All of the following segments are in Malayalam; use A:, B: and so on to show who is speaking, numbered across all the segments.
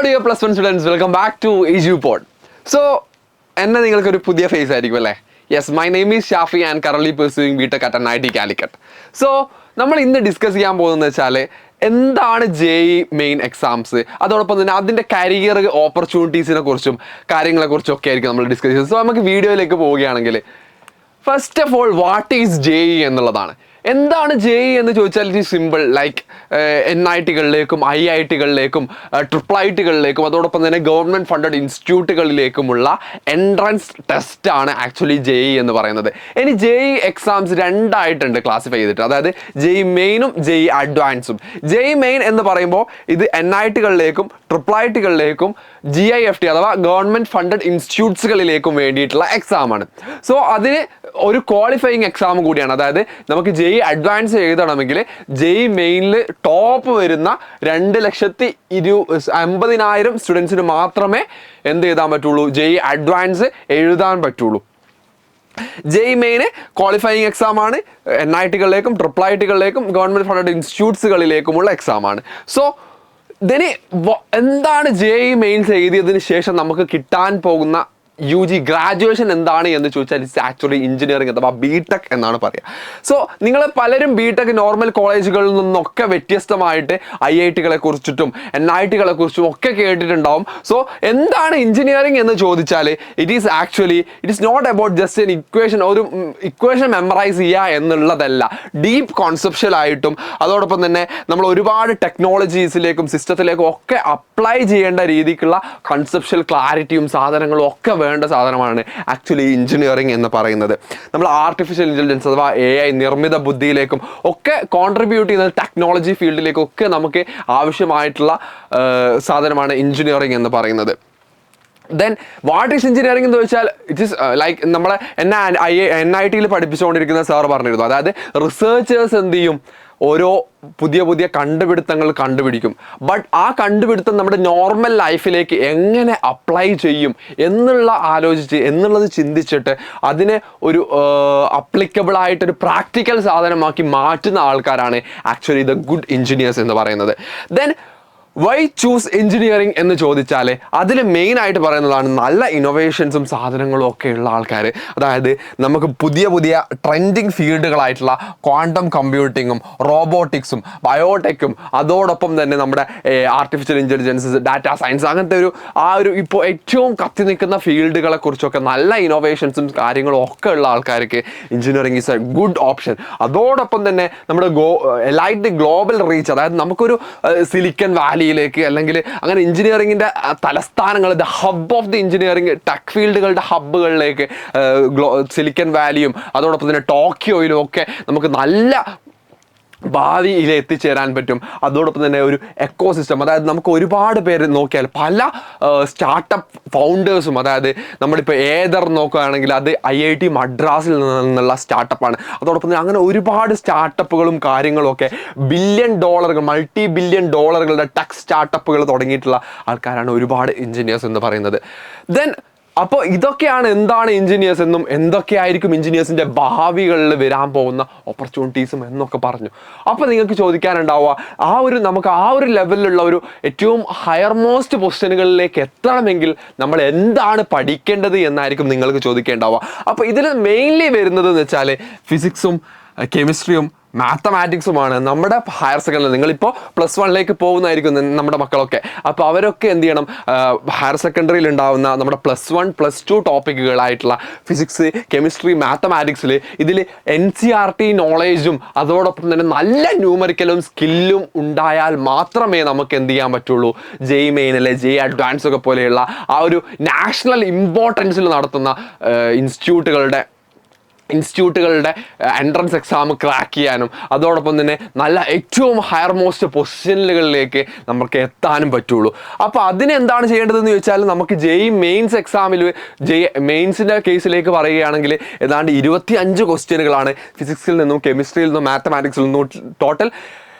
A: dear plus one students, welcome back to EduPod. So, എന്നെ നിങ്ങൾക്കൊരു പുതിയ ഫേസ് ആയിരിക്കും അല്ലേ? Yes, my name is Shafi and currently pursuing BTech at NIT Calicut. So നമ്മൾ ഇന്ന് ഡിസ്കസ് ചെയ്യാൻ പോകുന്നത് വെച്ചാൽ എന്താണ് JEE മെയിൻ എക്സാംസ്, അതോടൊപ്പം തന്നെ അതിൻ്റെ കരിയർ ഓപ്പർച്യൂണിറ്റീസിനെ കുറിച്ചും കാര്യങ്ങളെക്കുറിച്ചും ഒക്കെ ആയിരിക്കും നമ്മൾ ഡിസ്കസ് ചെയ്യുന്നത്. സോ നമുക്ക് വീഡിയോയിലേക്ക് പോവുകയാണെങ്കിൽ first of all what is JEE എന്നുള്ളതാണ്. എന്താണ് JEE എന്ന് ചോദിച്ചാൽ ഇറ്റ് ഈസ് സിമ്പിൾ. ലൈക്ക് NITകളിലേക്കും IITകളിലേക്കും IIITകളിലേക്കും അതോടൊപ്പം തന്നെ ഗവൺമെൻറ് ഫണ്ടഡ് ഇൻസ്റ്റിറ്റ്യൂട്ടുകളിലേക്കുമുള്ള എൻട്രൻസ് ടെസ്റ്റാണ് ആക്ച്വലി JEE എന്ന് പറയുന്നത്. ഇനി JEE എക്സാംസ് രണ്ടായിട്ടുണ്ട് ക്ലാസിഫൈ ചെയ്തിട്ട്, അതായത് JEE മെയിനും JEE അഡ്വാൻസും. JEE മെയിൻ എന്ന് പറയുമ്പോൾ ഇത് NITകളിലേക്കും IIITകളിലേക്കും GIFT അഥവാ ഗവൺമെൻറ് ഫണ്ടഡ് ഇൻസ്റ്റിറ്റ്യൂട്ട്സുകളിലേക്കും വേണ്ടിയിട്ടുള്ള എക്സാമാണ്. സോ അതിന് ഒരു ക്വാളിഫയിങ് എക്സാം കൂടിയാണ്. അതായത് നമുക്ക് JEE അഡ്വാൻസ് എഴുതണമെങ്കിൽ JEE മെയിനിൽ ടോപ്പ് വരുന്ന 2,50,000 സ്റ്റുഡൻസിന് മാത്രമേ എന്ത് എഴുതാൻ പറ്റുള്ളൂ, JEE അഡ്വാൻസ് എഴുതാൻ പറ്റുള്ളൂ. JEE മെയിന് ക്വാളിഫയിങ് എക്സാമാണ്. NITകളിലേക്കും IIITകളിലേക്കും ഗവൺമെൻറ് ഫണ്ടഡ് ഇൻസ്റ്റിറ്റ്യൂട്ട്സുകളിലേക്കുമുള്ള എക്സാമാണ്. സോ ഇതിന് എന്താണ് JEE മെയിൻസ് എഴുതിയതിന് ശേഷം നമുക്ക് കിട്ടാൻ പോകുന്ന UG ഗ്രാജുവേഷൻ എന്താണ് എന്ന് ചോദിച്ചാൽ ഇറ്റ്സ് ആക്ച്വലി എഞ്ചിനീയറിംഗ് അഥവാ BTech എന്നാണ് പറയുക. സോ നിങ്ങൾ പലരും BTech നോർമൽ കോളേജുകളിൽ നിന്നൊക്കെ വ്യത്യസ്തമായിട്ട് IITകളെ കുറിച്ചിട്ടും NITകളെ കുറിച്ചും ഒക്കെ കേട്ടിട്ടുണ്ടാവും. സോ എന്താണ് എഞ്ചിനീയറിംഗ് എന്ന് ചോദിച്ചാൽ it is not about just an equation, ഒരു ഇക്വേഷൻ മെമ്മറൈസ് ചെയ്യുക എന്നുള്ളതല്ല. ഡീപ്പ് കോൺസെപ്ഷ്യൽ ആയിട്ടും അതോടൊപ്പം തന്നെ നമ്മൾ ഒരുപാട് ടെക്നോളജീസിലേക്കും സിസ്റ്റത്തിലേക്കും ഒക്കെ അപ്ലൈ ചെയ്യേണ്ട രീതിക്കുള്ള കൺസെപ്ഷ്യൽ ക്ലാരിറ്റിയും സാധനങ്ങളും ഒക്കെ വേണ്ട സാധനമാണ് ആക്ച്വലി എഞ്ചിനീയറിംഗ് എന്ന് പറയുന്നത്. നമ്മൾ ആർട്ടിഫിഷ്യൽ ഇൻ്റലിജൻസ് അഥവാ AI നിർമ്മിത ബുദ്ധിയിലേക്കും ഒക്കെ കോൺട്രിബ്യൂട്ട് ചെയ്യുന്ന ടെക്നോളജി ഫീൽഡിലേക്കും ഒക്കെ നമുക്ക് ആവശ്യമായിട്ടുള്ള സാധനമാണ് എഞ്ചിനീയറിംഗ് എന്ന് പറയുന്നത്. ദെൻ വാട്ട് ഈസ് എഞ്ചിനീയറിംഗ് എന്ന് ചോദിച്ചാൽ ഇറ്റ് ഈസ് ലൈക്ക് നമ്മളെ NITയിൽ പഠിപ്പിച്ചുകൊണ്ടിരിക്കുന്ന സാർ പറഞ്ഞിരുന്നു, അതായത് റിസർച്ചേഴ്സ് എന്ത് ചെയ്യും, ഓരോ പുതിയ കണ്ടുപിടുത്തങ്ങൾ കണ്ടുപിടിക്കും. ബട്ട് ആ കണ്ടുപിടുത്തം നമ്മുടെ നോർമൽ ലൈഫിലേക്ക് എങ്ങനെ അപ്ലൈ ചെയ്യും എന്നുള്ളത് ചിന്തിച്ചിട്ട് അതിനെ ഒരു അപ്ലിക്കബിൾ ആയിട്ടൊരു പ്രാക്ടിക്കൽ സാധനമാക്കി മാറ്റുന്ന ആൾക്കാരാണ് ആക്ച്വലി ദ ഗുഡ് എഞ്ചിനീയേഴ്സ് എന്ന് പറയുന്നത്. ദെൻ വൈ ചൂസ് എഞ്ചിനീയറിംഗ് എന്ന് ചോദിച്ചാൽ അതിൽ മെയിനായിട്ട് പറയുന്നതാണ് നല്ല ഇന്നോവേഷൻസും സാധനങ്ങളും ഒക്കെ ഉള്ള ആൾക്കാർ. അതായത് നമുക്ക് പുതിയ ട്രെൻഡിങ് ഫീൽഡുകളായിട്ടുള്ള ക്വാണ്ടം കമ്പ്യൂട്ടിങ്ങും റോബോട്ടിക്സും ബയോടെക്കും അതോടൊപ്പം തന്നെ നമ്മുടെ ആർട്ടിഫിഷ്യൽ ഇൻ്റലിജൻസ് ഡാറ്റാ സയൻസ് അങ്ങനത്തെ ഒരു ഇപ്പോൾ ഏറ്റവും കത്തി നിൽക്കുന്ന ഫീൽഡുകളെ കുറിച്ചൊക്കെ നല്ല ഇന്നോവേഷൻസും കാര്യങ്ങളും ഒക്കെ ഉള്ള ആൾക്കാർക്ക് engineering is A good option. അതോടൊപ്പം തന്നെ നമ്മുടെ ലൈക്ക് ഗ്ലോബൽ റീച്ച്, അതായത് നമുക്കൊരു സിലിക്കൺ വാലിയിലേക്ക് അല്ലെങ്കിൽ അങ്ങനെ എഞ്ചിനീയറിംഗിൻ്റെ തലസ്ഥാനങ്ങൾ, the hub of the engineering tech ഫീൽഡുകളുടെ ഹബ്ബുകളിലേക്ക് സിലിക്കൺ വാലിയും അതോടൊപ്പം തന്നെ ടോക്കിയോയിലും ഒക്കെ നമുക്ക് നല്ല ഭാവിയിൽ എത്തിച്ചേരാൻ പറ്റും. അതോടൊപ്പം തന്നെ ഒരു എക്കോ സിസ്റ്റം, അതായത് നമുക്ക് ഒരുപാട് പേര് നോക്കിയാൽ പല സ്റ്റാർട്ടപ്പ് ഫൗണ്ടേഴ്സും, അതായത് നമ്മളിപ്പോൾ ഏതർ നോക്കുകയാണെങ്കിൽ അത് IIT മദ്രാസിൽ നിന്നുള്ള സ്റ്റാർട്ടപ്പാണ്. അതോടൊപ്പം തന്നെ അങ്ങനെ ഒരുപാട് സ്റ്റാർട്ടപ്പുകളും കാര്യങ്ങളും ഒക്കെ മൾട്ടി ബില്യൺ ഡോളറുകളുടെ ടെക് സ്റ്റാർട്ടപ്പുകൾ തുടങ്ങിയിട്ടുള്ള ആൾക്കാരാണ് ഒരുപാട് എഞ്ചിനീയേഴ്സ് എന്ന് പറയുന്നത്. ദെൻ അപ്പോൾ ഇതൊക്കെയാണ് എന്താണ് എഞ്ചിനീയേഴ്സ് എന്നും എന്തൊക്കെയായിരിക്കും എഞ്ചിനീയേഴ്സിൻ്റെ ഭാവികളിൽ വരാൻ പോകുന്ന ഓപ്പർച്യൂണിറ്റീസും എന്നൊക്കെ പറഞ്ഞു. അപ്പോൾ നിങ്ങൾക്ക് ചോദിക്കാനുണ്ടാവുക നമുക്ക് ആ ഒരു ലെവലിലുള്ള ഒരു ഏറ്റവും ഹയർ മോസ്റ്റ് പൊസിഷനുകളിലേക്ക് എത്തണമെങ്കിൽ നമ്മൾ എന്താണ് പഠിക്കേണ്ടത് എന്നായിരിക്കും നിങ്ങൾക്ക് ചോദിക്കേണ്ടാവുക. അപ്പോൾ ഇതിൽ മെയിൻലി വരുന്നത് എന്ന് വെച്ചാൽ ഫിസിക്സും കെമിസ്ട്രിയും മാത്തമാറ്റിക്സുമാണ്. നമ്മുടെ ഹയർ സെക്കൻഡറി നിങ്ങളിപ്പോൾ +1 പോകുന്നതായിരിക്കും നമ്മുടെ മക്കളൊക്കെ. അപ്പോൾ അവരൊക്കെ എന്ത് ചെയ്യണം, ഹയർ സെക്കൻഡറിയിൽ ഉണ്ടാകുന്ന നമ്മുടെ +1 +2 ടോപ്പിക്കുകളായിട്ടുള്ള ഫിസിക്സ് കെമിസ്ട്രി മാത്തമാറ്റിക്സിൽ ഇതിൽ NCERT നോളേജും അതോടൊപ്പം തന്നെ നല്ല ന്യൂമറിക്കലും സ്കില്ലും ഉണ്ടായാൽ മാത്രമേ നമുക്ക് എന്ത് ചെയ്യാൻ പറ്റുള്ളൂ, JEE മെയിൻ അല്ലെ JEE അഡ്വാൻസ് ഒക്കെ പോലെയുള്ള ആ ഒരു നാഷണൽ ഇമ്പോർട്ടൻസിൽ നടത്തുന്ന ഇൻസ്റ്റിറ്റ്യൂട്ടുകളുടെ എൻട്രൻസ് എക്സാം ക്രാക്ക് ചെയ്യാനും അതോടൊപ്പം തന്നെ നല്ല ഏറ്റവും ഹയർ മോസ്റ്റ് പൊസിഷനുകളിലേക്ക് നമുക്ക് എത്താനും പറ്റുള്ളൂ. അപ്പോൾ അതിനെന്താണ് ചെയ്യേണ്ടതെന്ന് ചോദിച്ചാൽ നമുക്ക് JEE മെയിൻസ് എക്സാമിൽ മെയിൻസിൻ്റെ കേസിലേക്ക് പറയുകയാണെങ്കിൽ ഏതാണ്ട് 25 ക്വസ്റ്റ്യനുകളാണ് ഫിസിക്സിൽ നിന്നും കെമിസ്ട്രിയിൽ നിന്നും മാത്തമാറ്റിക്സിൽ നിന്നും ടോട്ടൽ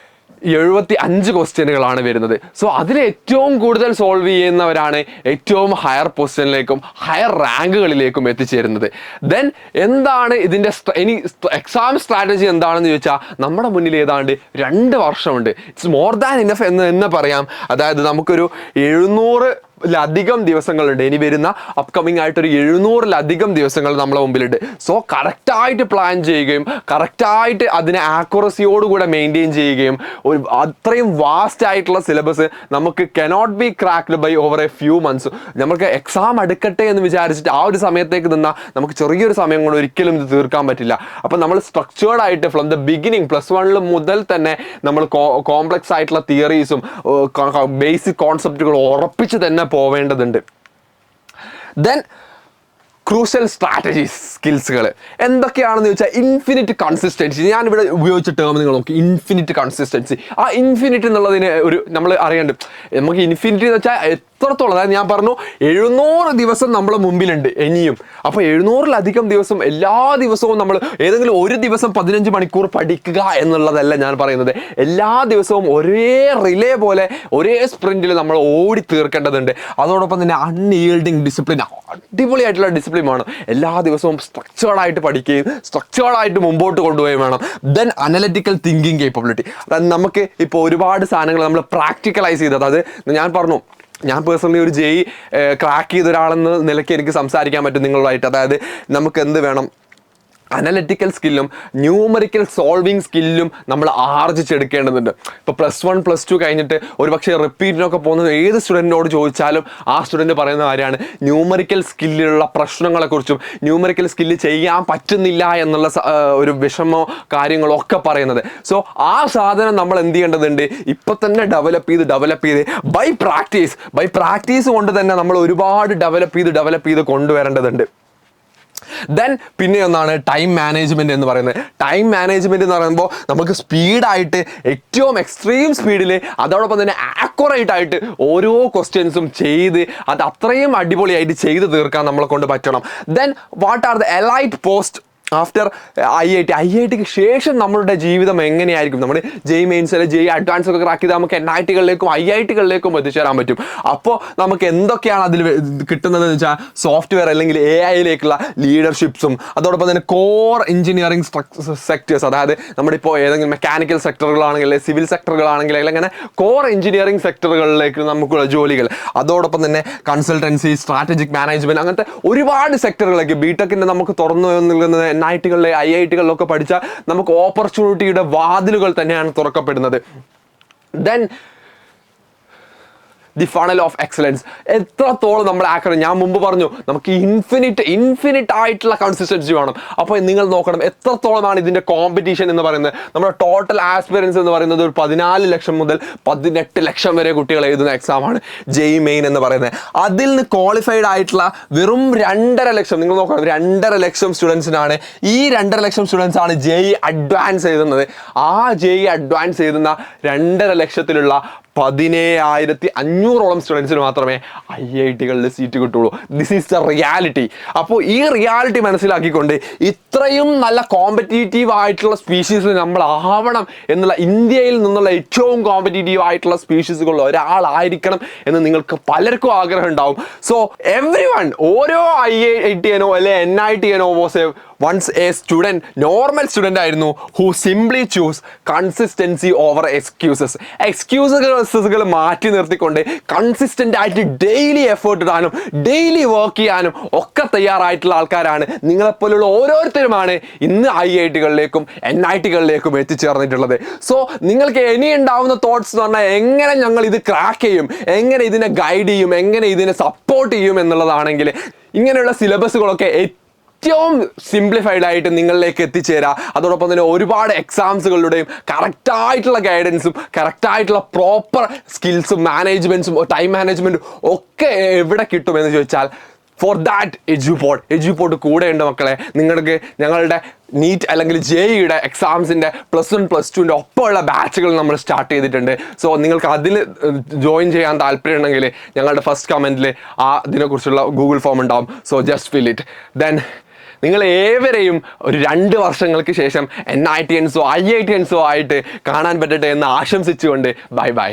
A: 75 ക്വസ്റ്റ്യനുകളാണ് വരുന്നത്. സോ അതിൽ ഏറ്റവും കൂടുതൽ സോൾവ് ചെയ്യുന്നവരാണ് ഏറ്റവും ഹയർ പൊസിഷനിലേക്കും ഹയർ റാങ്കുകളിലേക്കും എത്തിച്ചേരുന്നത്. ദെൻ എന്താണ് ഇതിൻ്റെ ഇനി എക്സാം സ്ട്രാറ്റജി എന്താണെന്ന് ചോദിച്ചാൽ നമ്മുടെ മുന്നിൽ ഏതാണ്ട് 2 വർഷമുണ്ട്. ഇറ്റ്സ് മോർ ദാൻ ഇനഫ് എന്ന് പറയാം. അതായത് നമുക്കൊരു 700-ലധികം ദിവസങ്ങളുണ്ട്. ഇനി വരുന്ന അപ്കമിങ് ആയിട്ടൊരു 700-ലധികം ദിവസങ്ങൾ നമ്മളെ മുമ്പിലുണ്ട്. സോ കറക്റ്റായിട്ട് പ്ലാൻ ചെയ്യുകയും കറക്റ്റായിട്ട് അതിനെ ആക്യുറസിയോടുകൂടെ മെയിൻറ്റെയിൻ ചെയ്യുകയും അത്രയും വാസ്റ്റ് ആയിട്ടുള്ള സിലബസ് നമുക്ക് cannot be cracked by over a few months. നമുക്ക് എക്സാം അടുക്കട്ടെ എന്ന് വിചാരിച്ചിട്ട് ആ ഒരു സമയത്തേക്ക് നിന്നാൽ നമുക്ക് ചെറിയൊരു സമയം കൊണ്ട് ഒരിക്കലും ഇത് തീർക്കാൻ പറ്റില്ല. അപ്പം നമ്മൾ സ്ട്രക്ചേർഡ് ആയിട്ട് ഫ്രം ദ ബിഗിനിങ് +1 മുതൽ തന്നെ നമ്മൾ കോംപ്ലക്സ് ആയിട്ടുള്ള തിയറീസും ബേസിക് കോൺസെപ്റ്റുകൾ ഉറപ്പിച്ച് തന്നെ പോവേണ്ടതുണ്ട്. ദെൻ ക്രൂഷ്യൽ സ്ട്രാറ്റജീസ് സ്കിൽസുകൾ എന്തൊക്കെയാണെന്ന് ചോദിച്ചാൽ ഇൻഫിനിറ്റ് കൺസിസ്റ്റൻസി. ഞാനിവിടെ ഉപയോഗിച്ച ടേം നിങ്ങൾ നോക്കി, ഇൻഫിനിറ്റ് കൺസിസ്റ്റൻസി. ആ ഇൻഫിനിറ്റ് എന്നുള്ളതിന് ഒരു നമ്മൾ അറിയേണ്ട, നമുക്ക് ഇൻഫിനിറ്റി എന്ന് വെച്ചാൽ എത്രത്തോളം, അതായത് ഞാൻ പറഞ്ഞു 700 ദിവസം നമ്മളെ മുമ്പിലുണ്ട് ഇനിയും. അപ്പോൾ 700-ലധികം ദിവസം എല്ലാ ദിവസവും നമ്മൾ ഏതെങ്കിലും ഒരു ദിവസം 15 മണിക്കൂർ പഠിക്കുക എന്നുള്ളതല്ല ഞാൻ പറയുന്നത്. എല്ലാ ദിവസവും ഒരേ റിലേ പോലെ ഒരേ സ്പ്രിന്റിൽ നമ്മൾ ഓടി തീർക്കേണ്ടതുണ്ട്. അതോടൊപ്പം തന്നെ അൺഈൽഡിങ് ഡിസിപ്ലിൻ, അടിപൊളിയായിട്ടുള്ള ഡിസിപ്ലിൻ വേണം. എല്ലാ ദിവസവും സ്ട്രക്ചേർഡായിട്ട് പഠിക്കുകയും സ്ട്രക്ചേർഡായിട്ട് മുമ്പോട്ട് കൊണ്ടുപോവുകയും വേണം. Then analytical thinking capability. അതായത് നമുക്ക് ഇപ്പോൾ ഒരുപാട് സാധനങ്ങൾ നമ്മൾ പ്രാക്ടിക്കലൈസ് ചെയ്തത്, അത് ഞാൻ പറഞ്ഞു, ഞാൻ പേഴ്സണലി ഒരു JEE ക്രാക്ക് ചെയ്ത ഒരാളെന്ന നിലയ്ക്ക് എനിക്ക് സംസാരിക്കാൻ പറ്റും നിങ്ങളുമായിട്ട്. അതായത് നമുക്ക് എന്ത് വേണം, അനലിറ്റിക്കൽ സ്കില്ലും ന്യൂമറിക്കൽ സോൾവിങ് സ്കില്ലും നമ്മൾ ആർജിച്ചെടുക്കേണ്ടതുണ്ട്. ഇപ്പോൾ +1 +2 കഴിഞ്ഞിട്ട് ഒരുപക്ഷെ റിപ്പീറ്റിനൊക്കെ പോകുന്നത് ഏത് സ്റ്റുഡൻറ്റിനോട് ചോദിച്ചാലും ആ സ്റ്റുഡൻറ്റ് പറയുന്ന കാര്യമാണ് ന്യൂമറിക്കൽ സ്കില്ലിലുള്ള പ്രശ്നങ്ങളെക്കുറിച്ചും ന്യൂമറിക്കൽ സ്കില്ല് ചെയ്യാൻ പറ്റുന്നില്ല എന്നുള്ള ഒരു വിഷമോ കാര്യങ്ങളോ ഒക്കെ പറയുന്നത്. സോ ആ സാധനം നമ്മൾ എന്ത് ചെയ്യേണ്ടതുണ്ട്, ഇപ്പം തന്നെ ഡെവലപ്പ് ചെയ്ത് ബൈ പ്രാക്ടീസ് കൊണ്ട് തന്നെ നമ്മൾ ഒരുപാട് ഡെവലപ്പ് ചെയ്ത് കൊണ്ടുവരേണ്ടതുണ്ട്. ദെൻ പിന്നെ ഒന്നാണ് ടൈം മാനേജ്മെൻറ്റ് എന്ന് പറയുന്നത്. ടൈം മാനേജ്മെൻറ്റ് എന്ന് പറയുമ്പോൾ നമുക്ക് സ്പീഡായിട്ട് ഏറ്റവും എക്സ്ട്രീം സ്പീഡിൽ അതോടൊപ്പം തന്നെ ആക്യുറേറ്റ് ആയിട്ട് ഓരോ ക്വസ്റ്റ്യൻസും ചെയ്ത് അത് അത്രയും അടിപൊളിയായിട്ട് ചെയ്ത് തീർക്കാൻ നമ്മളെ കൊണ്ട് പറ്റണം. Then what are the elite post after IITക്ക് ശേഷം നമ്മളുടെ ജീവിതം എങ്ങനെയായിരിക്കും. നമ്മൾ JEE മെയിൻസ് അല്ലെങ്കിൽ JEE അഡ്വാൻസ് ഒക്കെ ക്രാക്ക് ചെയ്താൽ നമുക്ക് NITകളിലേക്കും IITകളിലേക്കും എത്തിച്ചേരാൻ പറ്റും. അപ്പോൾ നമുക്ക് എന്തൊക്കെയാണ് അതിൽ കിട്ടുന്നത് എന്ന് വെച്ചാൽ സോഫ്റ്റ്വെയർ അല്ലെങ്കിൽ AIയിലേക്കുള്ള ലീഡർഷിപ്സും അതോടൊപ്പം തന്നെ കോർ എഞ്ചിനീയറിംഗ് സെക്ടേഴ്സ്, അതായത് നമ്മുടെ ഇപ്പോൾ ഏതെങ്കിലും മെക്കാനിക്കൽ സെക്ടറുകളാണെങ്കിൽ സിവിൽ സെക്ടറുകളാണെങ്കിൽ അങ്ങനെ കോർ എഞ്ചിനീയറിംഗ് സെക്ടറുകളിലേക്ക് നമുക്കുള്ള ജോലികൾ, അതോടൊപ്പം തന്നെ കൺസൾട്ടൻസി, സ്ട്രാറ്റജിക് മാനേജ്മെൻറ്റ്, അങ്ങനത്തെ ഒരുപാട് സെക്ടറുകളൊക്കെ ബിടെക്കിൻ്റെ നമുക്ക് തുറന്നു നൽകുന്നത് NITകളിലെ IITകളിലൊക്കെ പഠിച്ചാൽ നമുക്ക് ഓപ്പർച്യൂണിറ്റിയുടെ വാതിലുകൾ തന്നെയാണ് തുറക്കപ്പെടുന്നത്. Then the funnel of excellence. എത്രത്തോളം നമ്മൾ ഞാൻ മുമ്പ് പറഞ്ഞു നമുക്ക് ഇൻഫിനിറ്റ് ആയിട്ടുള്ള കൺസിസ്റ്റൻസി വേണം. അപ്പോൾ നിങ്ങൾ നോക്കണം എത്രത്തോളമാണ് ഇതിൻ്റെ കോമ്പറ്റീഷൻ എന്ന് പറയുന്നത്. നമ്മുടെ ടോട്ടൽ ആസ്പിറൻസ് എന്ന് പറയുന്നത് ഒരു 14 ലക്ഷം മുതൽ 18 ലക്ഷം വരെ കുട്ടികൾ എഴുതുന്ന എക്സാമാണ് JEE മെയിൻ എന്ന് പറയുന്നത്. അതിൽ നിന്ന് ക്വാളിഫൈഡ് ആയിട്ടുള്ള വെറും 2.5 ലക്ഷം, നിങ്ങൾ നോക്കണം 2.5 ലക്ഷം സ്റ്റുഡൻസിനാണ്, ഈ 2.5 ലക്ഷം സ്റ്റുഡൻസ് ആണ് JEE അഡ്വാൻസ് എഴുതുന്നത്. ആ JEE അഡ്വാൻസ് എഴുതുന്ന 2.5 ലക്ഷത്തിലുള്ള 17,500ഓളം സ്റ്റുഡൻസിന് മാത്രമേ IITകളിൽ സീറ്റ് കിട്ടുള്ളൂ. This is the reality. അപ്പോൾ ഈ റിയാലിറ്റി മനസ്സിലാക്കിക്കൊണ്ട് ഇത്രയും നല്ല കോമ്പറ്റീറ്റീവ് ആയിട്ടുള്ള സ്പീഷീസ് നമ്മൾ ആവണം എന്നുള്ള, ഇന്ത്യയിൽ നിന്നുള്ള ഏറ്റവും കോമ്പറ്റീറ്റീവ് ആയിട്ടുള്ള സ്പീഷീസുകളിൽ ഒരാളായിരിക്കണം എന്ന് നിങ്ങൾക്ക് പലർക്കും ആഗ്രഹം ഉണ്ടാവും. സോ എവ്രിവൺ, ഓരോ IITനോ അല്ലെ NITനോ was once a student, normal student ആയിരുന്നു who simply choose consistency over excuses. എക്സ്ക്യൂസുകൾ മാറ്റി നിർത്തിക്കൊണ്ട് കൺസിസ്റ്റൻ്റ് ആയിട്ട് ഡെയിലി എഫേർട്ട് ഇടാനും ഡെയിലി വർക്ക് ചെയ്യാനും ഒക്കെ തയ്യാറായിട്ടുള്ള ആൾക്കാരാണ് നിങ്ങളെപ്പോലുള്ള ഓരോരുത്തരുമാണ് ഇന്ന് IITകളിലേക്കും NITകളിലേക്കും എത്തിച്ചേർന്നിട്ടുള്ളത്. സോ നിങ്ങൾക്ക് ഇനി ഉണ്ടാവുന്ന തോട്ട്സ് എന്ന് പറഞ്ഞാൽ എങ്ങനെ ഞങ്ങൾ ഇത് ക്രാക്ക് ചെയ്യും, എങ്ങനെ ഇതിനെ ഗൈഡ് ചെയ്യും, എങ്ങനെ ഇതിനെ സപ്പോർട്ട് ചെയ്യും എന്നുള്ളതാണെങ്കിൽ ഇങ്ങനെയുള്ള സിലബസുകളൊക്കെ ഏറ്റവും സിംപ്ലിഫൈഡ് ആയിട്ട് നിങ്ങളിലേക്ക് എത്തിച്ചേരാം. അതോടൊപ്പം തന്നെ ഒരുപാട് എക്സാംസുകളുടെയും കറക്റ്റായിട്ടുള്ള ഗൈഡൻസും കറക്റ്റായിട്ടുള്ള പ്രോപ്പർ സ്കിൽസും മാനേജ്മെൻറ്റ്സും ടൈം മാനേജ്മെൻറ്റും ഒക്കെ എവിടെ കിട്ടുമെന്ന് ചോദിച്ചാൽ ഫോർ ദാറ്റ് എജ്യൂപോർട്ട് കൂടെയുണ്ട് മക്കളെ. നിങ്ങൾക്ക് ഞങ്ങളുടെ നീറ്റ് അല്ലെങ്കിൽ JEEയുടെ എക്സാംസിൻ്റെ +1 +2ൻ്റെ ഒപ്പമുള്ള ബാച്ചുകൾ നമ്മൾ സ്റ്റാർട്ട് ചെയ്തിട്ടുണ്ട്. സോ നിങ്ങൾക്ക് അതിൽ ജോയിൻ ചെയ്യാൻ താല്പര്യമുണ്ടെങ്കിൽ ഞങ്ങളുടെ ഫസ്റ്റ് കമൻറ്റിൽ ഇതിനെക്കുറിച്ചുള്ള ഗൂഗിൾ ഫോം ഉണ്ടാവും. So just fill it. Then നിങ്ങൾ ഏവരെയും ഒരു 2 വർഷങ്ങൾക്ക് ശേഷം NITians IITians ആയിട്ട് കാണാൻ പറ്റട്ടെ എന്ന് ആശംസിച്ചുകൊണ്ട് ബൈ ബൈ.